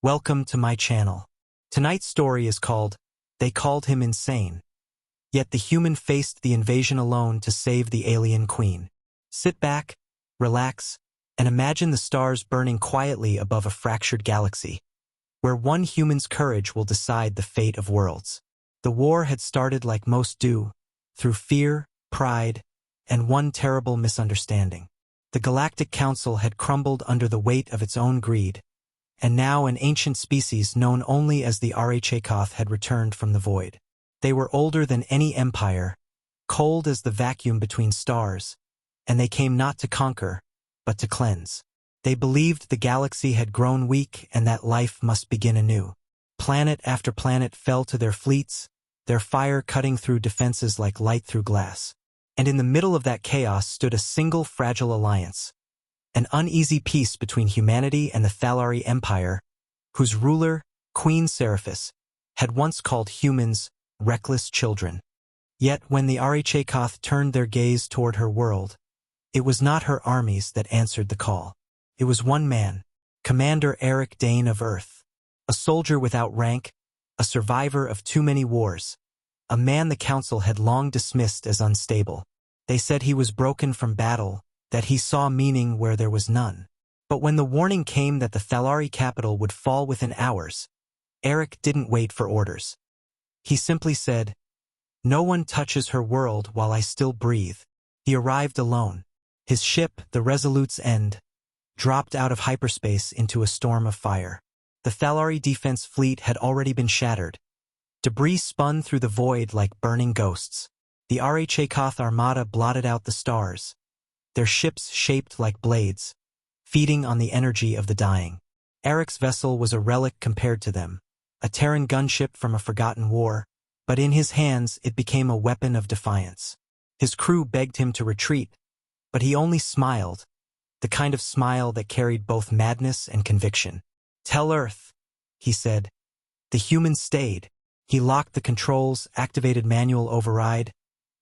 Welcome to my channel. Tonight's story is called They Called Him Insane. Yet the human faced the invasion alone to save the alien queen. Sit back, relax, and imagine the stars burning quietly above a fractured galaxy, where one human's courage will decide the fate of worlds. The war had started like most do, through fear, pride, and one terrible misunderstanding. The Galactic Council had crumbled under the weight of its own greed, and now an ancient species known only as the HFY had returned from the void. They were older than any empire, cold as the vacuum between stars, and they came not to conquer, but to cleanse. They believed the galaxy had grown weak and that life must begin anew. Planet after planet fell to their fleets, their fire cutting through defenses like light through glass. And in the middle of that chaos stood a single fragile alliance, an uneasy peace between humanity and the Thalari Empire, whose ruler, Queen Seraphis, had once called humans reckless children. Yet when the HFY turned their gaze toward her world, it was not her armies that answered the call. It was one man, Commander Eric Dane of Earth, a soldier without rank, a survivor of too many wars, a man the Council had long dismissed as unstable. They said he was broken from battle, that he saw meaning where there was none. But when the warning came that the Thalari capital would fall within hours, Eric didn't wait for orders. He simply said, "No one touches her world while I still breathe." He arrived alone. His ship, the Resolute's End, dropped out of hyperspace into a storm of fire. The Thalari defense fleet had already been shattered. Debris spun through the void like burning ghosts. The HFY armada blotted out the stars, their ships shaped like blades, feeding on the energy of the dying. Eric's vessel was a relic compared to them, a Terran gunship from a forgotten war, but in his hands it became a weapon of defiance. His crew begged him to retreat, but he only smiled, the kind of smile that carried both madness and conviction. "Tell Earth," he said. The humans stayed. He locked the controls, activated manual override,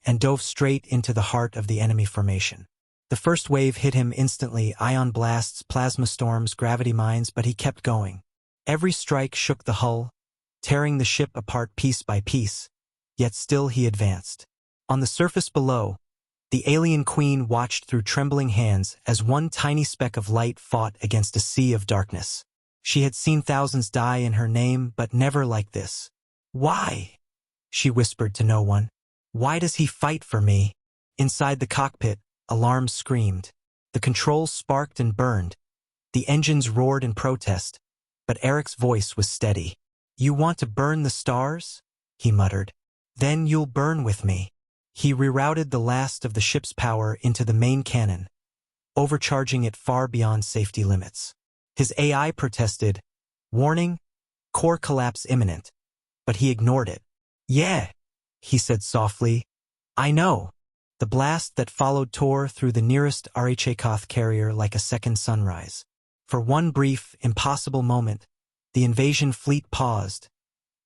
and dove straight into the heart of the enemy formation. The first wave hit him instantly, ion blasts, plasma storms, gravity mines, but he kept going. Every strike shook the hull, tearing the ship apart piece by piece, yet still he advanced. On the surface below, the alien queen watched through trembling hands as one tiny speck of light fought against a sea of darkness. She had seen thousands die in her name, but never like this. "Why?" she whispered to no one. "Why does he fight for me?" Inside the cockpit, alarms screamed. The controls sparked and burned. The engines roared in protest, but Eric's voice was steady. "You want to burn the stars?" he muttered. "Then you'll burn with me." He rerouted the last of the ship's power into the main cannon, overcharging it far beyond safety limits. His AI protested, "Warning, core collapse imminent," but he ignored it. "Yeah," he said softly, "I know." The blast that followed tore through the nearest HFY carrier like a second sunrise. For one brief, impossible moment, the invasion fleet paused,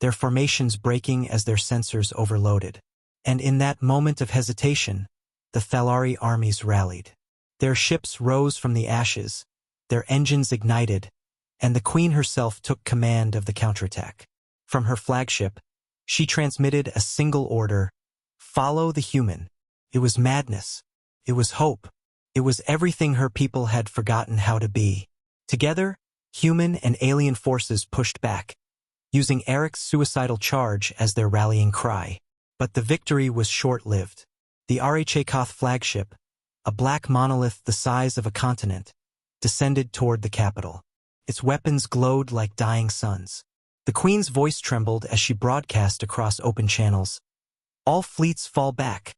their formations breaking as their sensors overloaded. And in that moment of hesitation, the Thalari armies rallied. Their ships rose from the ashes, their engines ignited, and the Queen herself took command of the counterattack. From her flagship, she transmitted a single order: follow the human. It was madness. It was hope. It was everything her people had forgotten how to be. Together, human and alien forces pushed back, using Eric's suicidal charge as their rallying cry. But the victory was short-lived. The HFY flagship, a black monolith the size of a continent, descended toward the capital. Its weapons glowed like dying suns. The Queen's voice trembled as she broadcast across open channels. "All fleets fall back."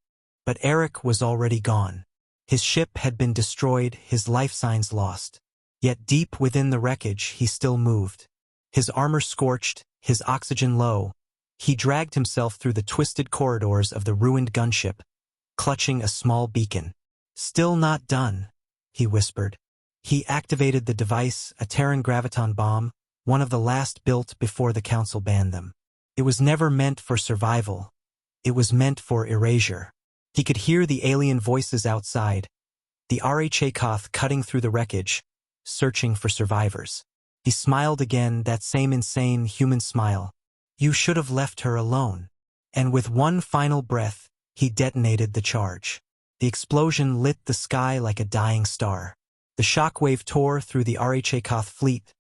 But Eric was already gone. His ship had been destroyed, his life signs lost. Yet deep within the wreckage he still moved. His armor scorched, his oxygen low. He dragged himself through the twisted corridors of the ruined gunship, clutching a small beacon. "Still not done," he whispered. He activated the device, a Terran graviton bomb, one of the last built before the Council banned them. It was never meant for survival. It was meant for erasure. He could hear the alien voices outside, the HFY cutting through the wreckage, searching for survivors. He smiled again, that same insane human smile. "You should have left her alone." And with one final breath, he detonated the charge. The explosion lit the sky like a dying star. The shockwave tore through the RHA fleet,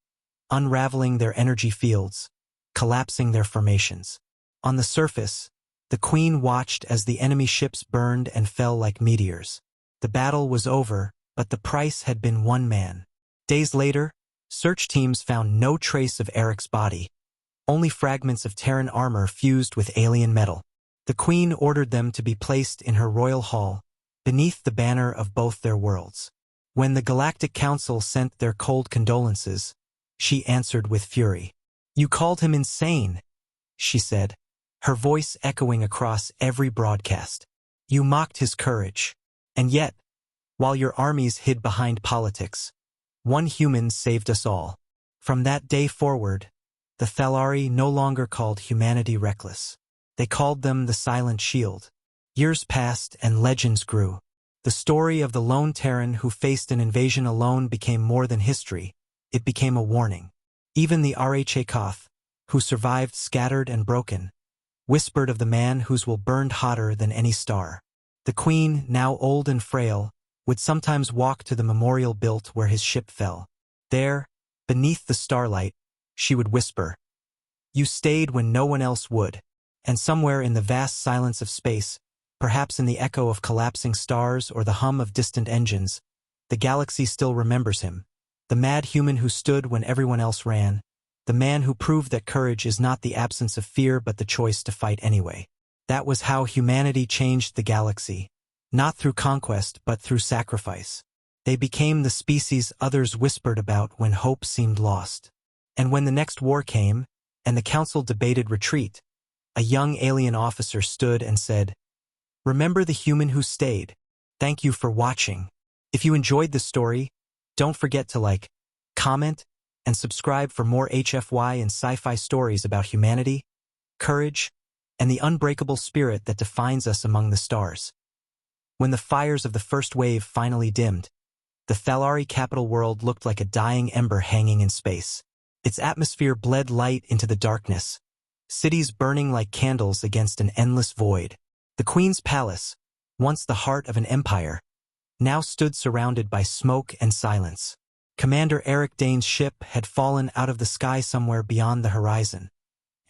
unraveling their energy fields, collapsing their formations. On the surface, the Queen watched as the enemy ships burned and fell like meteors. The battle was over, but the price had been one man. Days later, search teams found no trace of Eric's body, only fragments of Terran armor fused with alien metal. The Queen ordered them to be placed in her royal hall, beneath the banner of both their worlds. When the Galactic Council sent their cold condolences, she answered with fury. "You called him insane," she said, her voice echoing across every broadcast. "You mocked his courage. And yet, while your armies hid behind politics, one human saved us all." From that day forward, the Thalari no longer called humanity reckless. They called them the Silent Shield. Years passed and legends grew. The story of the lone Terran who faced an invasion alone became more than history. It became a warning. Even the RHA, who survived scattered and broken, whispered of the man whose will burned hotter than any star. The Queen, now old and frail, would sometimes walk to the memorial built where his ship fell. There, beneath the starlight, she would whisper, "You stayed when no one else would." And somewhere in the vast silence of space, perhaps in the echo of collapsing stars or the hum of distant engines, the galaxy still remembers him. The mad human who stood when everyone else ran. The man who proved that courage is not the absence of fear but the choice to fight anyway. That was how humanity changed the galaxy. Not through conquest but through sacrifice. They became the species others whispered about when hope seemed lost. And when the next war came, and the Council debated retreat, a young alien officer stood and said, "Remember the human who stayed. Thank you for watching." If you enjoyed this story, don't forget to like, comment, and subscribe for more HFY and sci-fi stories about humanity, courage, and the unbreakable spirit that defines us among the stars. When the fires of the first wave finally dimmed, the Thalari capital world looked like a dying ember hanging in space. Its atmosphere bled light into the darkness, cities burning like candles against an endless void. The Queen's palace, once the heart of an empire, now stood surrounded by smoke and silence. Commander Eric Dane's ship had fallen out of the sky somewhere beyond the horizon,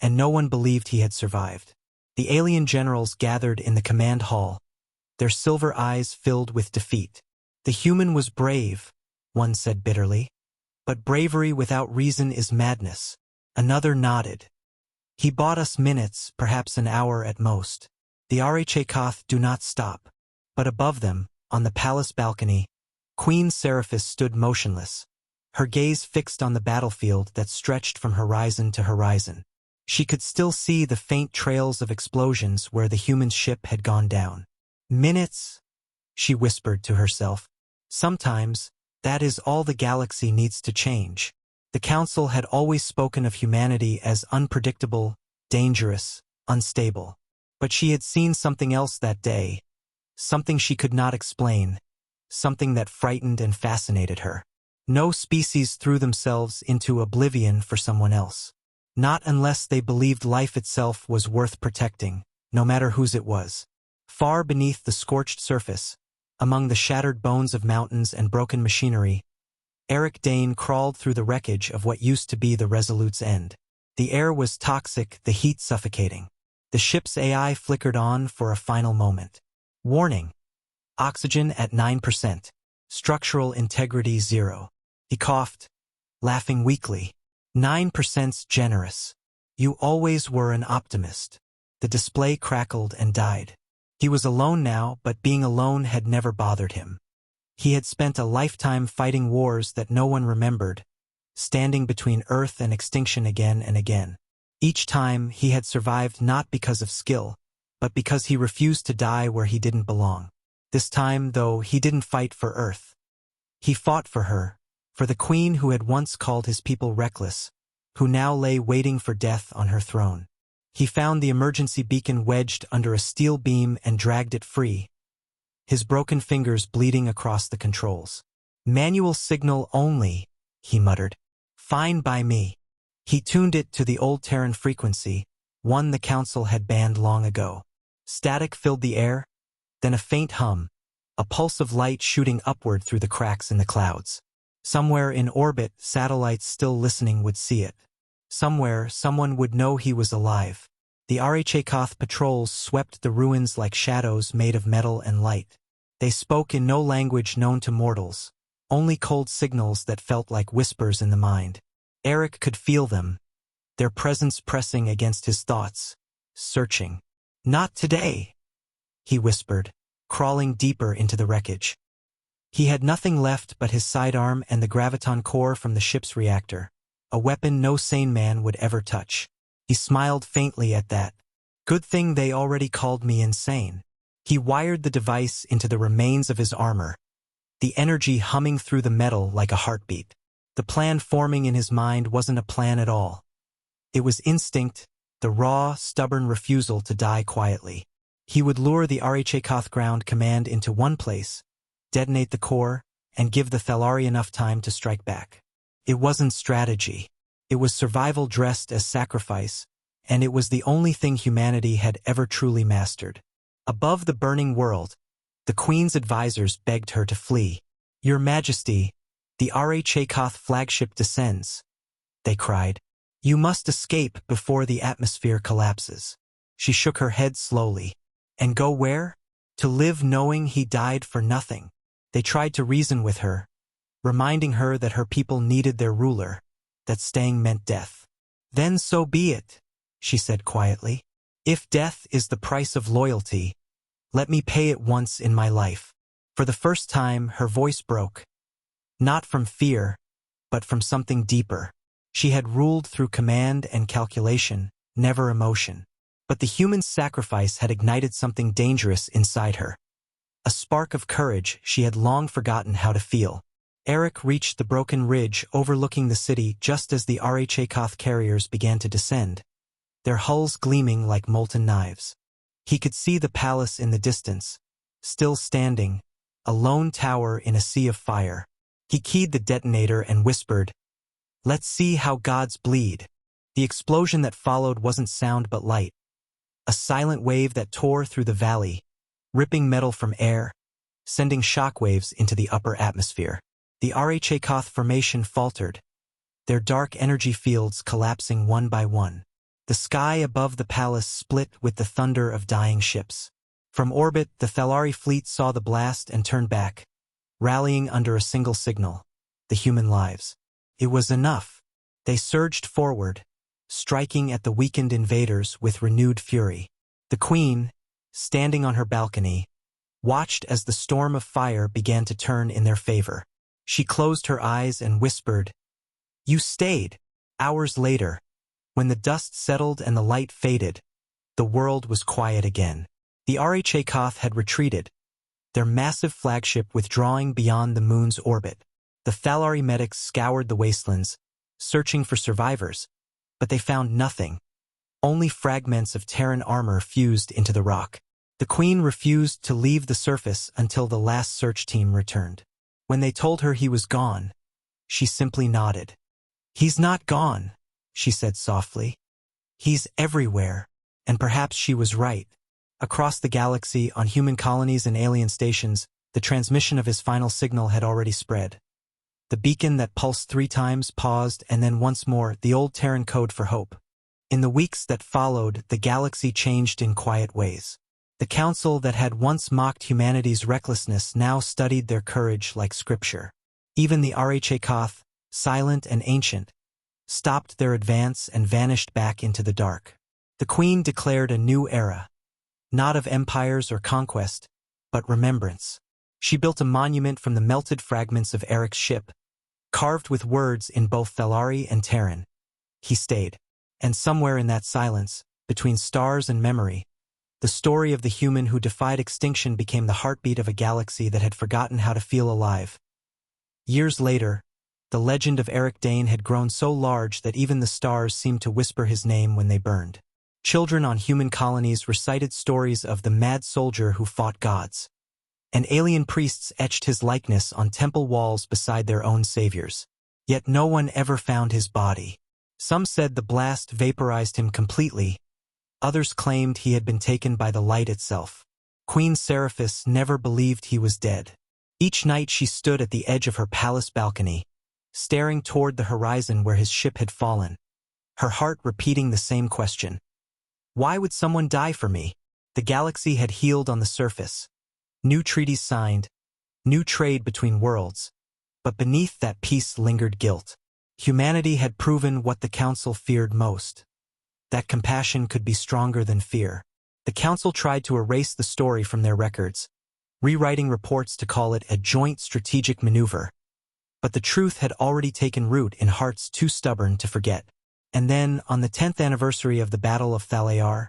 and no one believed he had survived. The alien generals gathered in the command hall, their silver eyes filled with defeat. "The human was brave," one said bitterly. "But bravery without reason is madness." Another nodded. "He bought us minutes, perhaps an hour at most." The RHA do not stop. But above them, on the palace balcony, Queen Seraphis stood motionless, her gaze fixed on the battlefield that stretched from horizon to horizon. She could still see the faint trails of explosions where the human ship had gone down. "Minutes," she whispered to herself. "Sometimes, that is all the galaxy needs to change." The Council had always spoken of humanity as unpredictable, dangerous, unstable. But she had seen something else that day, something she could not explain, something that frightened and fascinated her. No species threw themselves into oblivion for someone else. Not unless they believed life itself was worth protecting, no matter whose it was. Far beneath the scorched surface, among the shattered bones of mountains and broken machinery, Eric Dane crawled through the wreckage of what used to be the Resolute's end. The air was toxic, the heat suffocating. The ship's AI flickered on for a final moment. "Warning. Oxygen at 9%. Structural integrity 0. He coughed, laughing weakly. 9%'s generous. You always were an optimist." The display crackled and died. He was alone now, but being alone had never bothered him. He had spent a lifetime fighting wars that no one remembered, standing between Earth and extinction again and again. Each time, he had survived not because of skill, but because he refused to die where he didn't belong. This time, though, he didn't fight for Earth. He fought for her, for the Queen who had once called his people reckless, who now lay waiting for death on her throne. He found the emergency beacon wedged under a steel beam and dragged it free, his broken fingers bleeding across the controls. "Manual signal only," he muttered. Fine by me. He tuned it to the old Terran frequency, one the Council had banned long ago. Static filled the air, then a faint hum, a pulse of light shooting upward through the cracks in the clouds. Somewhere in orbit, satellites still listening would see it. Somewhere, someone would know he was alive. The HFY patrols swept the ruins like shadows made of metal and light. They spoke in no language known to mortals, only cold signals that felt like whispers in the mind. Eric could feel them, their presence pressing against his thoughts, searching. Not today, he whispered, crawling deeper into the wreckage. He had nothing left but his sidearm and the graviton core from the ship's reactor, a weapon no sane man would ever touch. He smiled faintly at that. Good thing they already called me insane. He wired the device into the remains of his armor, the energy humming through the metal like a heartbeat. The plan forming in his mind wasn't a plan at all. It was instinct, the raw, stubborn refusal to die quietly. He would lure the HFY ground command into one place, detonate the core, and give the Thalari enough time to strike back. It wasn't strategy. It was survival dressed as sacrifice, and it was the only thing humanity had ever truly mastered. Above the burning world, the Queen's advisors begged her to flee. Your Majesty, the HFY flagship descends, they cried. You must escape before the atmosphere collapses. She shook her head slowly. And go where? To live knowing he died for nothing. They tried to reason with her, reminding her that her people needed their ruler, that staying meant death. Then so be it, she said quietly. If death is the price of loyalty, let me pay it once in my life. For the first time, her voice broke. Not from fear, but from something deeper. She had ruled through command and calculation, never emotion. But the human sacrifice had ignited something dangerous inside her. A spark of courage she had long forgotten how to feel. Eric reached the broken ridge overlooking the city just as the HFY carriers began to descend, their hulls gleaming like molten knives. He could see the palace in the distance, still standing, a lone tower in a sea of fire. He keyed the detonator and whispered, "Let's see how gods bleed." The explosion that followed wasn't sound but light. A silent wave that tore through the valley, ripping metal from air, sending shockwaves into the upper atmosphere. The HFY formation faltered, their dark energy fields collapsing one by one. The sky above the palace split with the thunder of dying ships. From orbit, the Thalari fleet saw the blast and turned back, rallying under a single signal: the human lives. It was enough. They surged forward, striking at the weakened invaders with renewed fury. The Queen, standing on her balcony, watched as the storm of fire began to turn in their favor. She closed her eyes and whispered, "You stayed." Hours later, when the dust settled and the light faded, the world was quiet again. The HFY had retreated, their massive flagship withdrawing beyond the moon's orbit. The Thalari medics scoured the wastelands, searching for survivors, but they found nothing. Only fragments of Terran armor fused into the rock. The Queen refused to leave the surface until the last search team returned. When they told her he was gone, she simply nodded. "He's not gone," she said softly. "He's everywhere." And perhaps she was right. Across the galaxy, on human colonies and alien stations, the transmission of his final signal had already spread. The beacon that pulsed 3 times paused, and then once more, the old Terran code for hope. In the weeks that followed, the galaxy changed in quiet ways. The Council that had once mocked humanity's recklessness now studied their courage like scripture. Even the HFY, silent and ancient, stopped their advance and vanished back into the dark. The Queen declared a new era, not of empires or conquest, but remembrance. She built a monument from the melted fragments of Eric's ship, carved with words in both Thalari and Terran. He stayed. And somewhere in that silence, between stars and memory, the story of the human who defied extinction became the heartbeat of a galaxy that had forgotten how to feel alive. Years later, the legend of Eric Dane had grown so large that even the stars seemed to whisper his name when they burned. Children on human colonies recited stories of the mad soldier who fought gods, and alien priests etched his likeness on temple walls beside their own saviors. Yet no one ever found his body. Some said the blast vaporized him completely. Others claimed he had been taken by the light itself. Queen Seraphis never believed he was dead. Each night she stood at the edge of her palace balcony, staring toward the horizon where his ship had fallen, her heart repeating the same question. Why would someone die for me? The galaxy had healed on the surface. New treaties signed, new trade between worlds. But beneath that peace lingered guilt. Humanity had proven what the Council feared most: that compassion could be stronger than fear. The Council tried to erase the story from their records, rewriting reports to call it a joint strategic maneuver. But the truth had already taken root in hearts too stubborn to forget. And then, on the 10th anniversary of the Battle of Thalaar,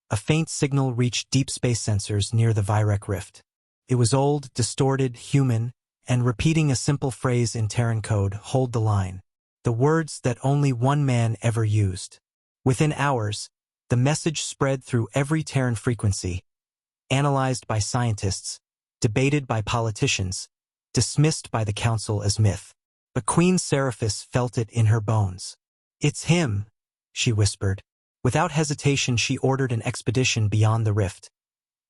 a faint signal reached deep space sensors near the Vyrek Rift. It was old, distorted, human, and repeating a simple phrase in Terran code: hold the line. The words that only one man ever used. Within hours, the message spread through every Terran frequency, analyzed by scientists, debated by politicians, dismissed by the Council as myth. But Queen Seraphis felt it in her bones. It's him, she whispered. Without hesitation she ordered an expedition beyond the rift.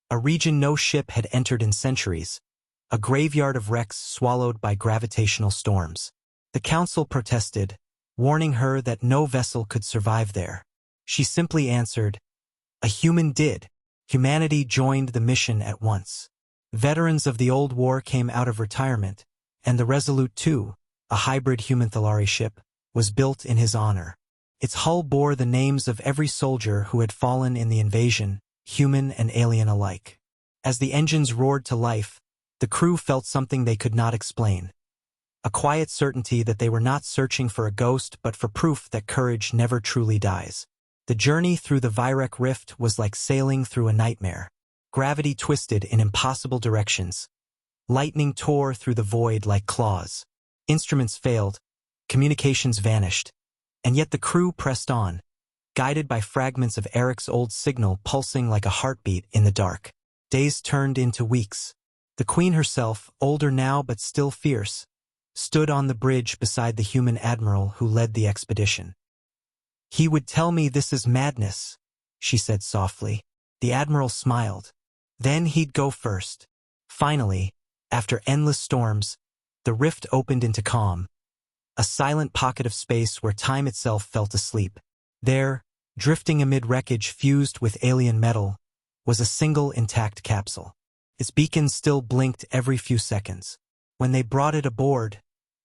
A region no ship had entered in centuries, a graveyard of wrecks swallowed by gravitational storms. The Council protested, warning her that no vessel could survive there. She simply answered, a human did. Humanity joined the mission at once. Veterans of the old war came out of retirement, and the Resolute II, a hybrid human Thalari ship, was built in his honor. Its hull bore the names of every soldier who had fallen in the invasion, human and alien alike. As the engines roared to life, the crew felt something they could not explain. A quiet certainty that they were not searching for a ghost but for proof that courage never truly dies. The journey through the Vyrek Rift was like sailing through a nightmare. Gravity twisted in impossible directions. Lightning tore through the void like claws. Instruments failed. Communications vanished. And yet the crew pressed on, guided by fragments of Eric's old signal pulsing like a heartbeat in the dark. Days turned into weeks. The Queen herself, older now but still fierce, stood on the bridge beside the human admiral who led the expedition. He would tell me this is madness, she said softly. The admiral smiled. Then he'd go first. Finally, after endless storms, the rift opened into calm, a silent pocket of space where time itself fell asleep. There, drifting amid wreckage fused with alien metal, was a single intact capsule. Its beacon still blinked every few seconds. When they brought it aboard,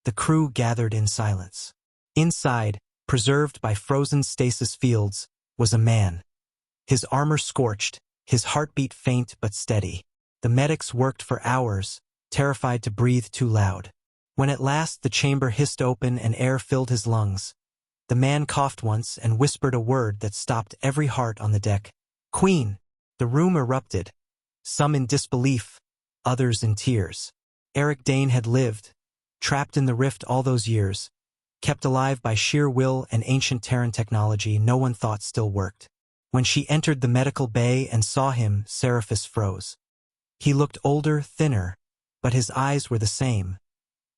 the crew gathered in silence. Inside, preserved by frozen stasis fields, was a man. His armor scorched, his heartbeat faint but steady. The medics worked for hours, terrified to breathe too loud. When at last the chamber hissed open and air filled his lungs, the man coughed once and whispered a word that stopped every heart on the deck. Queen! The room erupted, some in disbelief, others in tears. Eric Dane had lived, trapped in the rift all those years, kept alive by sheer will and ancient Terran technology no one thought still worked. When she entered the medical bay and saw him, Seraphis froze. He looked older, thinner, but his eyes were the same,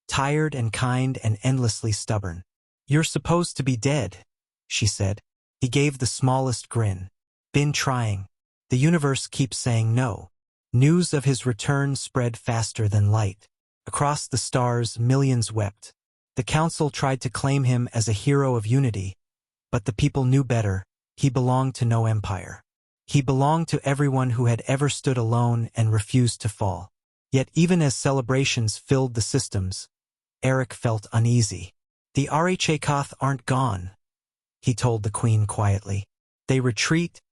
tired and kind and endlessly stubborn. You're supposed to be dead, she said. He gave the smallest grin. Been trying. The universe keeps saying no. News of his return spread faster than light. Across the stars, millions wept. The Council tried to claim him as a hero of unity, but the people knew better. He belonged to no empire. He belonged to everyone who had ever stood alone and refused to fall. Yet even as celebrations filled the systems, Eric felt uneasy. The RHA aren't gone, he told the Queen quietly. They retreat,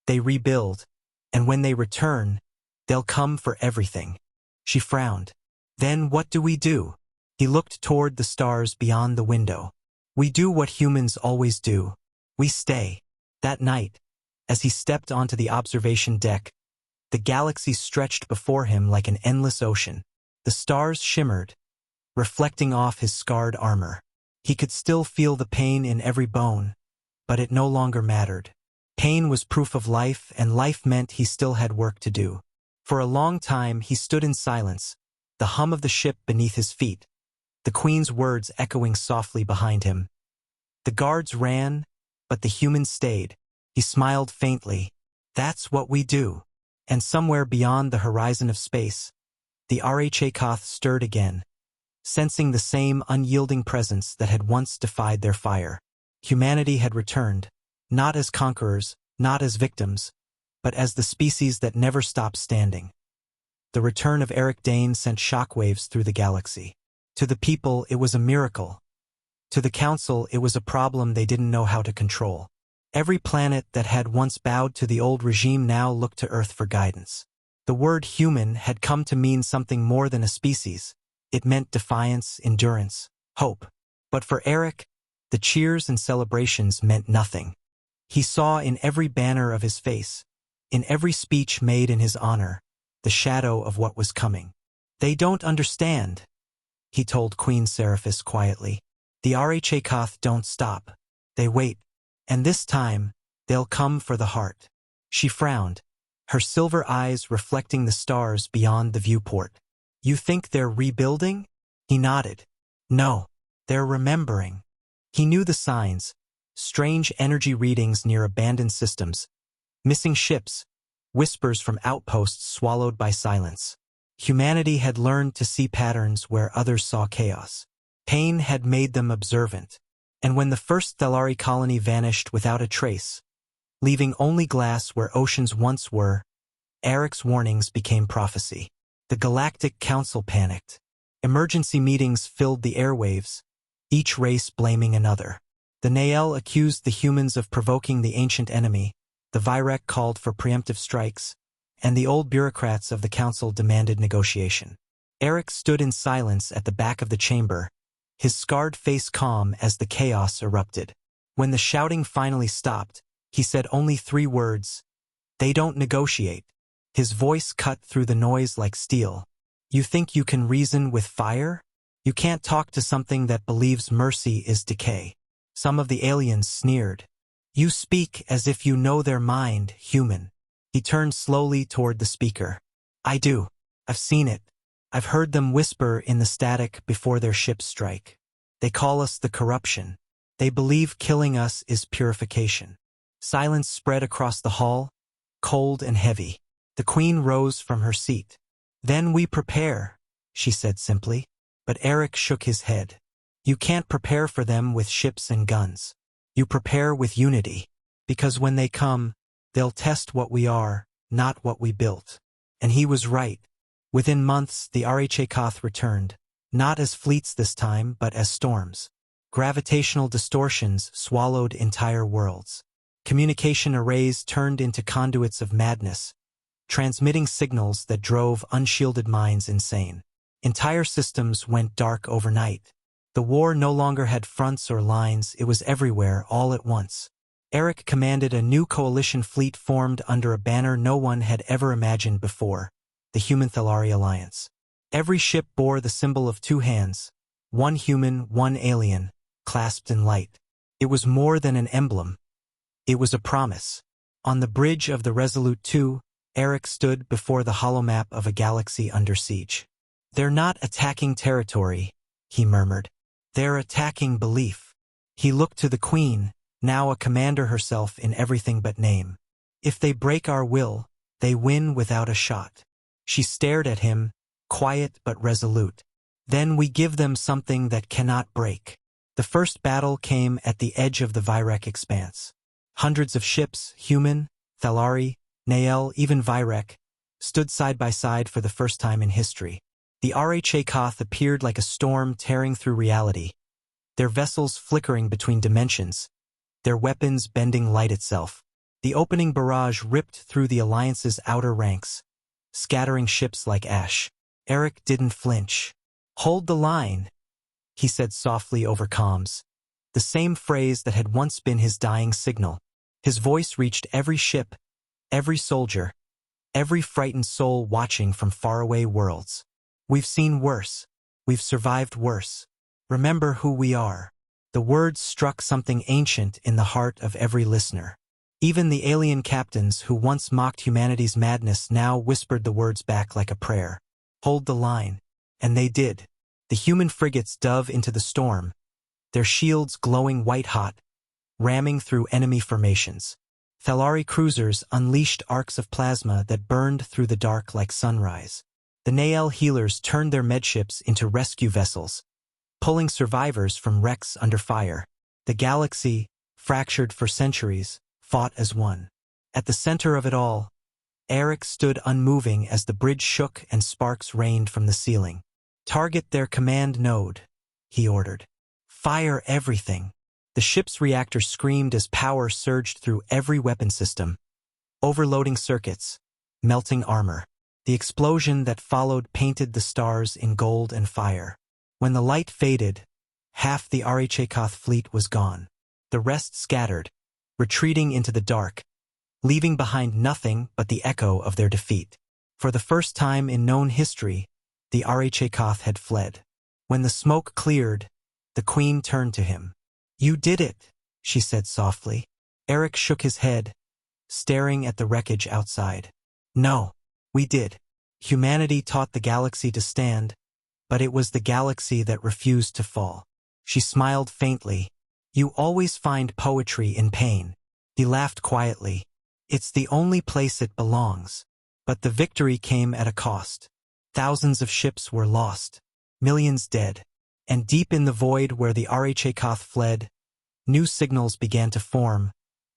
they rebuild, and when they return, they'll come for everything. She frowned. Then what do we do? He looked toward the stars beyond the window. We do what humans always do. We stay. That night, as he stepped onto the observation deck, the galaxy stretched before him like an endless ocean. The stars shimmered, reflecting off his scarred armor. He could still feel the pain in every bone, but it no longer mattered. Pain was proof of life, and life meant he still had work to do. For a long time he stood in silence, the hum of the ship beneath his feet, the Queen's words echoing softly behind him. The guards ran, but the humans stayed. He smiled faintly. That's what we do. And somewhere beyond the horizon of space, the RHA stirred again, sensing the same unyielding presence that had once defied their fire. Humanity had returned, not as conquerors, not as victims, but as the species that never stopped standing. The return of Eric Dane sent shockwaves through the galaxy. To the people, it was a miracle. To the Council, it was a problem they didn't know how to control. Every planet that had once bowed to the old regime now looked to Earth for guidance. The word human had come to mean something more than a species. It meant defiance, endurance, hope. But for Eric, the cheers and celebrations meant nothing. He saw in every banner of his face, in every speech made in his honor, the shadow of what was coming. They don't understand, he told Queen Seraphis quietly. The RHA don't stop. They wait. And this time, they'll come for the heart. She frowned, her silver eyes reflecting the stars beyond the viewport. You think they're rebuilding? He nodded. No, they're remembering. He knew the signs, strange energy readings near abandoned systems, missing ships, whispers from outposts swallowed by silence. Humanity had learned to see patterns where others saw chaos. Pain had made them observant, and when the first Thelari colony vanished without a trace, leaving only glass where oceans once were, Eric's warnings became prophecy. The Galactic Council panicked. Emergency meetings filled the airwaves, each race blaming another. The Nael accused the humans of provoking the ancient enemy, the Virek called for preemptive strikes, and the old bureaucrats of the Council demanded negotiation. Eric stood in silence at the back of the chamber, his scarred face calm as the chaos erupted. When the shouting finally stopped, he said only 3 words, "They don't negotiate." His voice cut through the noise like steel. You think you can reason with fire? You can't talk to something that believes mercy is decay. Some of the aliens sneered. You speak as if you know their mind, human. He turned slowly toward the speaker. I do. I've seen it. I've heard them whisper in the static before their ships strike. They call us the corruption. They believe killing us is purification. Silence spread across the hall, cold and heavy. The Queen rose from her seat. Then we prepare, she said simply. But Eric shook his head. You can't prepare for them with ships and guns. You prepare with unity. Because when they come, they'll test what we are, not what we built. And he was right. Within months, the RHA returned, not as fleets this time, but as storms. Gravitational distortions swallowed entire worlds. Communication arrays turned into conduits of madness, transmitting signals that drove unshielded minds insane. Entire systems went dark overnight. The war no longer had fronts or lines, it was everywhere, all at once. Eric commanded a new coalition fleet formed under a banner no one had ever imagined before, the Human-Thelari Alliance. Every ship bore the symbol of 2 hands, one human, one alien, clasped in light. It was more than an emblem. It was a promise. On the bridge of the Resolute 2, Eric stood before the holomap of a galaxy under siege. They're not attacking territory, he murmured. They're attacking belief. He looked to the Queen, now a commander herself in everything but name. If they break our will, they win without a shot. She stared at him, quiet but resolute. Then we give them something that cannot break. The first battle came at the edge of the Virek expanse. Hundreds of ships, human, Thelari, Nael, even Virek, stood side by side for the first time in history. The RHA appeared like a storm tearing through reality, their vessels flickering between dimensions, their weapons bending light itself. The opening barrage ripped through the Alliance's outer ranks, scattering ships like ash. Eric didn't flinch. Hold the line, he said softly over comms, the same phrase that had once been his dying signal. His voice reached every ship, every soldier, every frightened soul watching from faraway worlds. We've seen worse. We've survived worse. Remember who we are. The words struck something ancient in the heart of every listener. Even the alien captains who once mocked humanity's madness now whispered the words back like a prayer. Hold the line. And they did. The human frigates dove into the storm, their shields glowing white-hot, ramming through enemy formations. Thalari cruisers unleashed arcs of plasma that burned through the dark like sunrise. The Nael healers turned their medships into rescue vessels, pulling survivors from wrecks under fire. The galaxy, fractured for centuries, fought as one. At the center of it all, Eric stood unmoving as the bridge shook and sparks rained from the ceiling. "Target their command node," he ordered. "Fire everything." The ship's reactor screamed as power surged through every weapon system, overloading circuits, melting armor. The explosion that followed painted the stars in gold and fire. When the light faded, half the RHA fleet was gone. The rest scattered, retreating into the dark, leaving behind nothing but the echo of their defeat. For the first time in known history, the RHA had fled. When the smoke cleared, the Queen turned to him. "You did it," she said softly. Eric shook his head, staring at the wreckage outside. "No, we did. Humanity taught the galaxy to stand, but it was the galaxy that refused to fall." She smiled faintly. "You always find poetry in pain." He laughed quietly. "It's the only place it belongs." But the victory came at a cost. Thousands of ships were lost, millions dead. And deep in the void where the RHA fled, new signals began to form,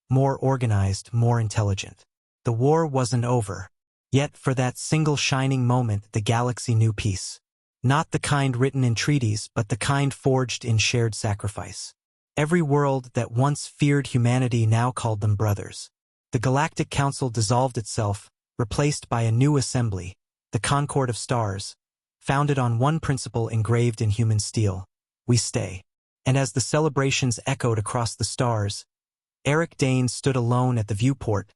more organized, more intelligent. The war wasn't over. Yet for that single shining moment the galaxy knew peace. Not the kind written in treaties, but the kind forged in shared sacrifice. Every world that once feared humanity now called them brothers. The Galactic Council dissolved itself, replaced by a new assembly, the Concord of Stars, founded on one principle engraved in human steel: we stay. And as the celebrations echoed across the stars, Eric Dane stood alone at the viewport,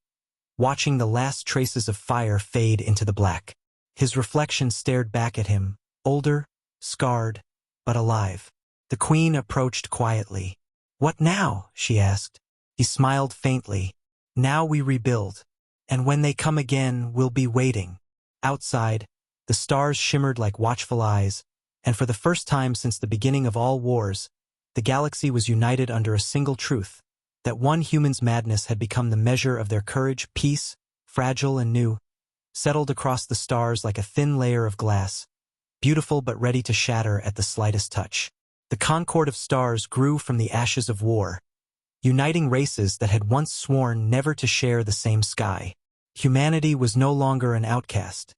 watching the last traces of fire fade into the black. His reflection stared back at him, older, scarred, but alive. The Queen approached quietly. "What now?" she asked. He smiled faintly. "Now we rebuild. And when they come again, we'll be waiting." Outside, the stars shimmered like watchful eyes, and for the first time since the beginning of all wars, the galaxy was united under a single truth: that one human's madness had become the measure of their courage. Peace, fragile and new, settled across the stars like a thin layer of glass, beautiful but ready to shatter at the slightest touch. The Concord of Stars grew from the ashes of war, uniting races that had once sworn never to share the same sky. Humanity was no longer an outcast.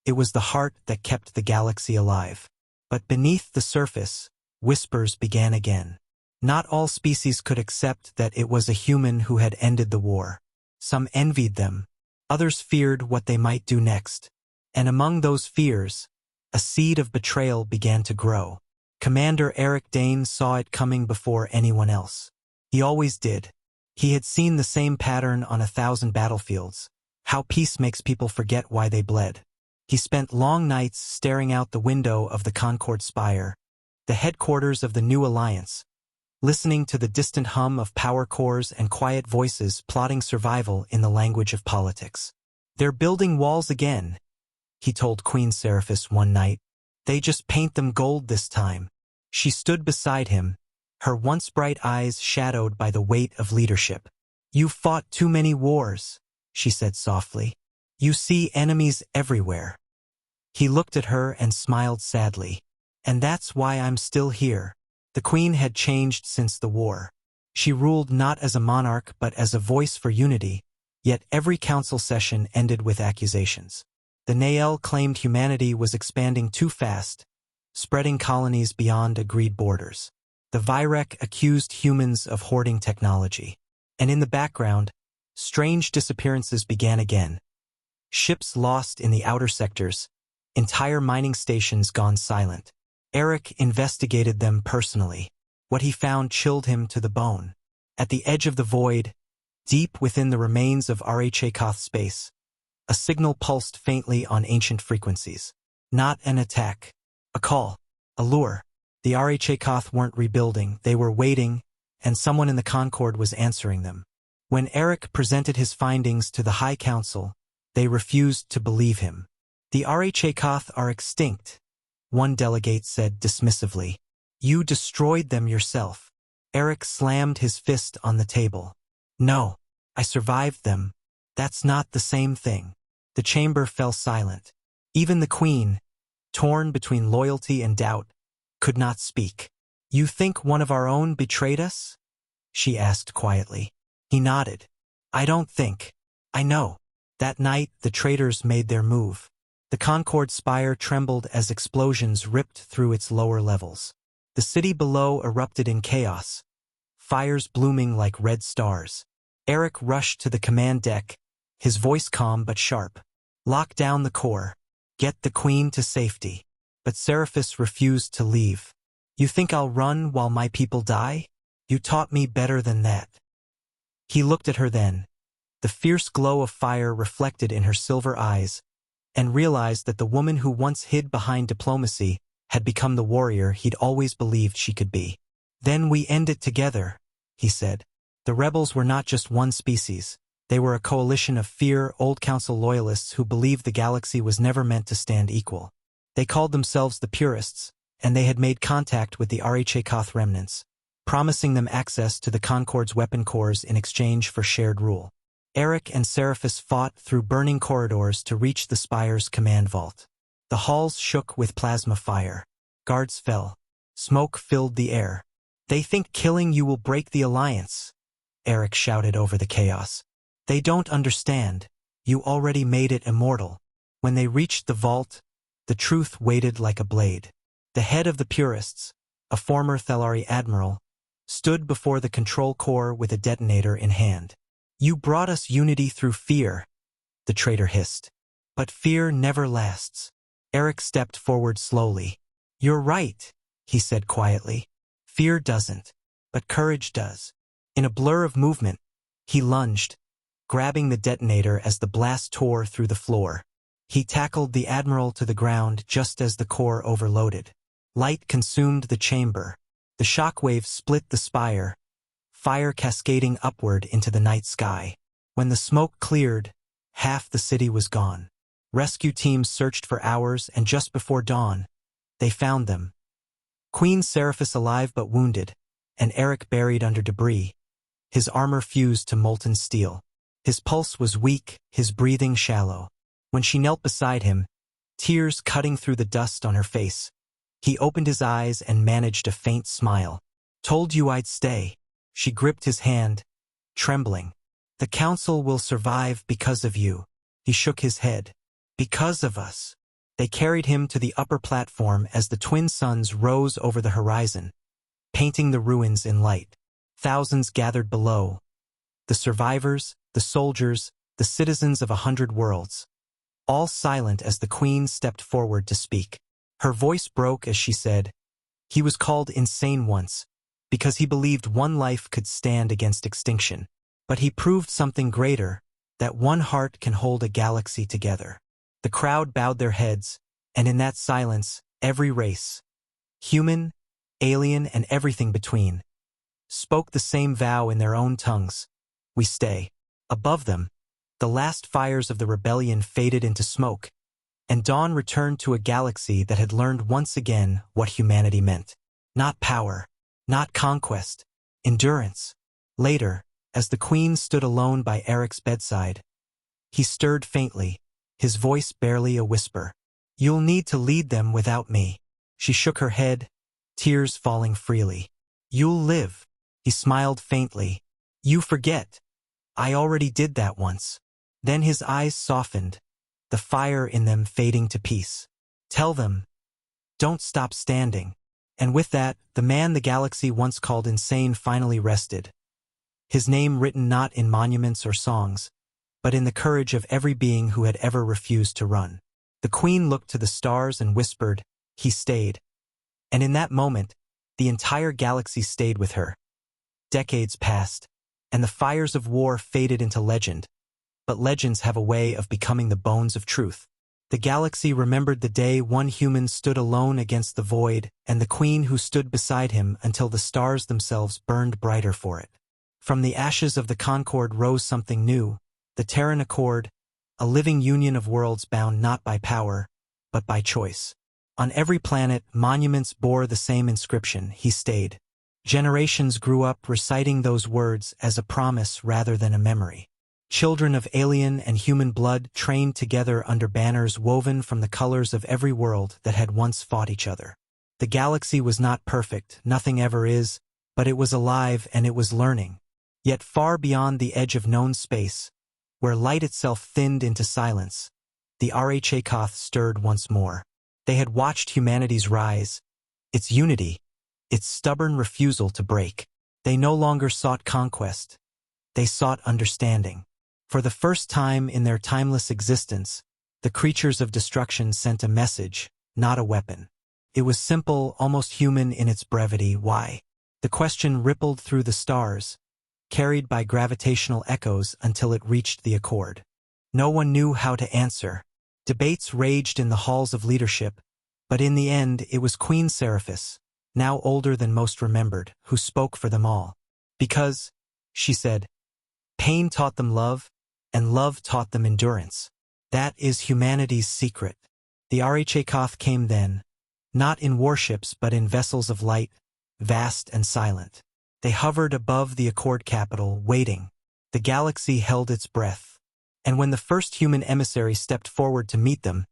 It was the heart that kept the galaxy alive. But beneath the surface, whispers began again. Not all species could accept that it was a human who had ended the war. Some envied them, others feared what they might do next. And among those fears, a seed of betrayal began to grow. Commander Eric Dane saw it coming before anyone else. He always did. He had seen the same pattern on 1,000 battlefields: how peace makes people forget why they bled. He spent long nights staring out the window of the Concord Spire, the headquarters of the new alliance, listening to the distant hum of power cores and quiet voices plotting survival in the language of politics. "They're building walls again," he told Queen Seraphis one night. "They just paint them gold this time." She stood beside him, her once bright eyes shadowed by the weight of leadership. "You've fought too many wars," she said softly. "You see enemies everywhere." He looked at her and smiled sadly. "And that's why I'm still here." The Queen had changed since the war. She ruled not as a monarch but as a voice for unity, yet every council session ended with accusations. The Nael claimed humanity was expanding too fast, spreading colonies beyond agreed borders. The Virek accused humans of hoarding technology. And in the background, strange disappearances began again. Ships lost in the outer sectors, entire mining stations gone silent. Eric investigated them personally. What he found chilled him to the bone. At the edge of the void, deep within the remains of RHA space, a signal pulsed faintly on ancient frequencies. Not an attack. A call. A lure. The RHA weren't rebuilding, they were waiting, and someone in the Concord was answering them. When Eric presented his findings to the High Council, they refused to believe him. "The RHA are extinct," one delegate said dismissively. You destroyed them yourself. Eric slammed his fist on the table. No, I survived them. That's not the same thing. The chamber fell silent. Even the queen, torn between loyalty and doubt, could not speak. You think one of our own betrayed us? She asked quietly. He nodded. I don't think. I know. That night, the traitors made their move. The Concord spire trembled as explosions ripped through its lower levels. The city below erupted in chaos, fires blooming like red stars. Eric rushed to the command deck, his voice calm but sharp. Lock down the core. Get the queen to safety. But Seraphis refused to leave. You think I'll run while my people die? You taught me better than that. He looked at her then, the fierce glow of fire reflected in her silver eyes, and realized that the woman who once hid behind diplomacy had become the warrior he'd always believed she could be. Then we end it together, he said. The rebels were not just one species. They were a coalition of old council loyalists who believed the galaxy was never meant to stand equal. They called themselves the Purists, and they had made contact with the RHA remnants, promising them access to the Concord's weapon cores in exchange for shared rule. Eric and Seraphis fought through burning corridors to reach the spire's command vault. The halls shook with plasma fire. Guards fell. Smoke filled the air. They think killing you will break the alliance, Eric shouted over the chaos. They don't understand. You already made it immortal. When they reached the vault, the truth waited like a blade. The head of the Purists, a former Thelari admiral, stood before the control core with a detonator in hand. You brought us unity through fear, the traitor hissed. But fear never lasts. Eric stepped forward slowly. You're right, he said quietly. Fear doesn't, but courage does. In a blur of movement, he lunged, grabbing the detonator as the blast tore through the floor. He tackled the admiral to the ground just as the core overloaded. Light consumed the chamber. The shockwave split the spire, fire cascading upward into the night sky. When the smoke cleared, half the city was gone. Rescue teams searched for hours, and just before dawn, they found them. Queen Seraphis alive but wounded, and Eric buried under debris. His armor fused to molten steel. His pulse was weak, his breathing shallow. When she knelt beside him, tears cutting through the dust on her face, he opened his eyes and managed a faint smile. Told you I'd stay. She gripped his hand, trembling. The council will survive because of you. He shook his head. Because of us. They carried him to the upper platform as the twin suns rose over the horizon, painting the ruins in light. Thousands gathered below. The survivors, the soldiers, the citizens of 100 worlds. All silent as the queen stepped forward to speak. Her voice broke as she said, he was called insane once, because he believed one life could stand against extinction. But he proved something greater, that one heart can hold a galaxy together. The crowd bowed their heads, and in that silence, every race, human, alien, and everything between, spoke the same vow in their own tongues. We stay. Above them, the last fires of the rebellion faded into smoke, and dawn returned to a galaxy that had learned once again what humanity meant. Not power, not conquest, endurance. Later, as the queen stood alone by Eric's bedside, he stirred faintly, his voice barely a whisper. You'll need to lead them without me. She shook her head, tears falling freely. You'll live. He smiled faintly. You forget. I already did that once. Then his eyes softened, the fire in them fading to peace. Tell them. Don't stop standing. And with that, the man the galaxy once called insane finally rested. His name written not in monuments or songs, but in the courage of every being who had ever refused to run. The queen looked to the stars and whispered, he stayed. And in that moment, the entire galaxy stayed with her. Decades passed, and the fires of war faded into legend. But legends have a way of becoming the bones of truth. The galaxy remembered the day one human stood alone against the void, and the queen who stood beside him until the stars themselves burned brighter for it. From the ashes of the Concord rose something new, the Terran Accord, a living union of worlds bound not by power, but by choice. On every planet, monuments bore the same inscription, "He stayed." Generations grew up reciting those words as a promise rather than a memory. Children of alien and human blood trained together under banners woven from the colors of every world that had once fought each other. The galaxy was not perfect, nothing ever is, but it was alive and it was learning. Yet far beyond the edge of known space, where light itself thinned into silence, the HFY stirred once more. They had watched humanity's rise, its unity, its stubborn refusal to break. They no longer sought conquest. They sought understanding. For the first time in their timeless existence, the creatures of destruction sent a message, not a weapon. It was simple, almost human in its brevity. Why? The question rippled through the stars, carried by gravitational echoes until it reached the Accord. No one knew how to answer. Debates raged in the halls of leadership, but in the end it was Queen Seraphis, now older than most remembered, who spoke for them all. Because, she said, pain taught them love, and love taught them endurance. That is humanity's secret. The HFY came then, not in warships but in vessels of light, vast and silent. They hovered above the Accord capital, waiting. The galaxy held its breath. And when the first human emissary stepped forward to meet them,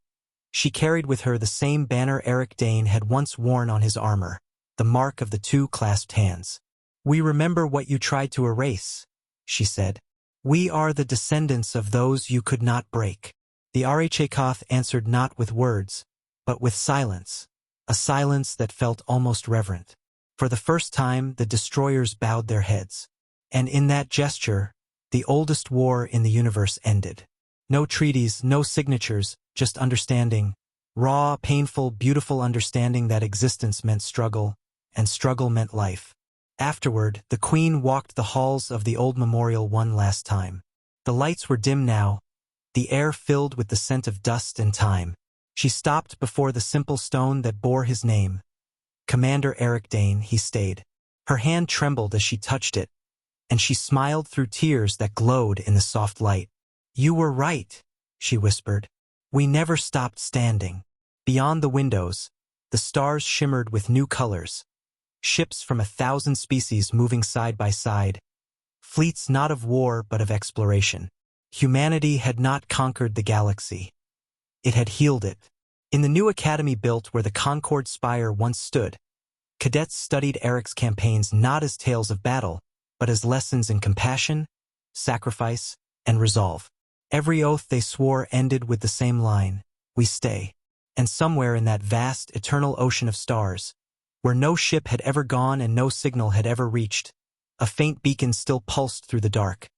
she carried with her the same banner Eric Dane had once worn on his armor, the mark of the two clasped hands. "We remember what you tried to erase," she said. "We are the descendants of those you could not break." The HFY answered not with words, but with silence, a silence that felt almost reverent. For the first time, the destroyers bowed their heads. And in that gesture, the oldest war in the universe ended. No treaties, no signatures, just understanding. Raw, painful, beautiful understanding that existence meant struggle, and struggle meant life. Afterward, the Queen walked the halls of the old memorial one last time. The lights were dim now, the air filled with the scent of dust and time. She stopped before the simple stone that bore his name. Commander Eric Dane, he stayed. Her hand trembled as she touched it, and she smiled through tears that glowed in the soft light. "You were right," she whispered. "We never stopped standing." Beyond the windows, the stars shimmered with new colors. Ships from 1,000 species moving side by side. Fleets not of war but of exploration. Humanity had not conquered the galaxy. It had healed it. In the new academy built where the Concord Spire once stood, cadets studied Eric's campaigns not as tales of battle, but as lessons in compassion, sacrifice, and resolve. Every oath they swore ended with the same line, "We stay." And somewhere in that vast, eternal ocean of stars, where no ship had ever gone and no signal had ever reached, a faint beacon still pulsed through the dark.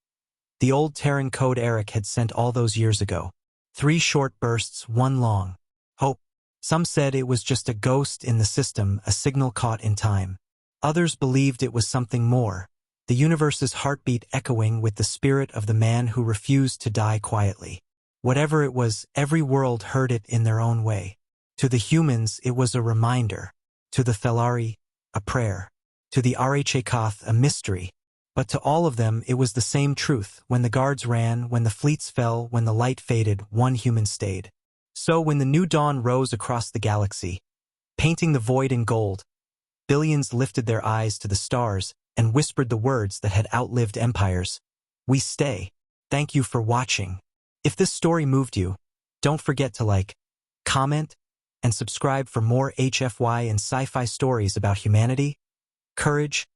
The old Terran code Eric had sent all those years ago. 3 short bursts, 1 long. Hope. Some said it was just a ghost in the system, a signal caught in time. Others believed it was something more, the universe's heartbeat echoing with the spirit of the man who refused to die quietly. Whatever it was, every world heard it in their own way. To the humans, it was a reminder. To the Thelari, a prayer. To the HFY, a mystery. But to all of them, it was the same truth. When the guards ran, when the fleets fell, when the light faded, one human stayed. So when the new dawn rose across the galaxy, painting the void in gold, billions lifted their eyes to the stars and whispered the words that had outlived empires. "We stay." Thank you for watching. If this story moved you, don't forget to like, comment, and subscribe for more HFY and sci-fi stories about humanity, courage,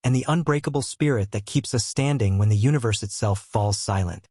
and the unbreakable spirit that keeps us standing when the universe itself falls silent.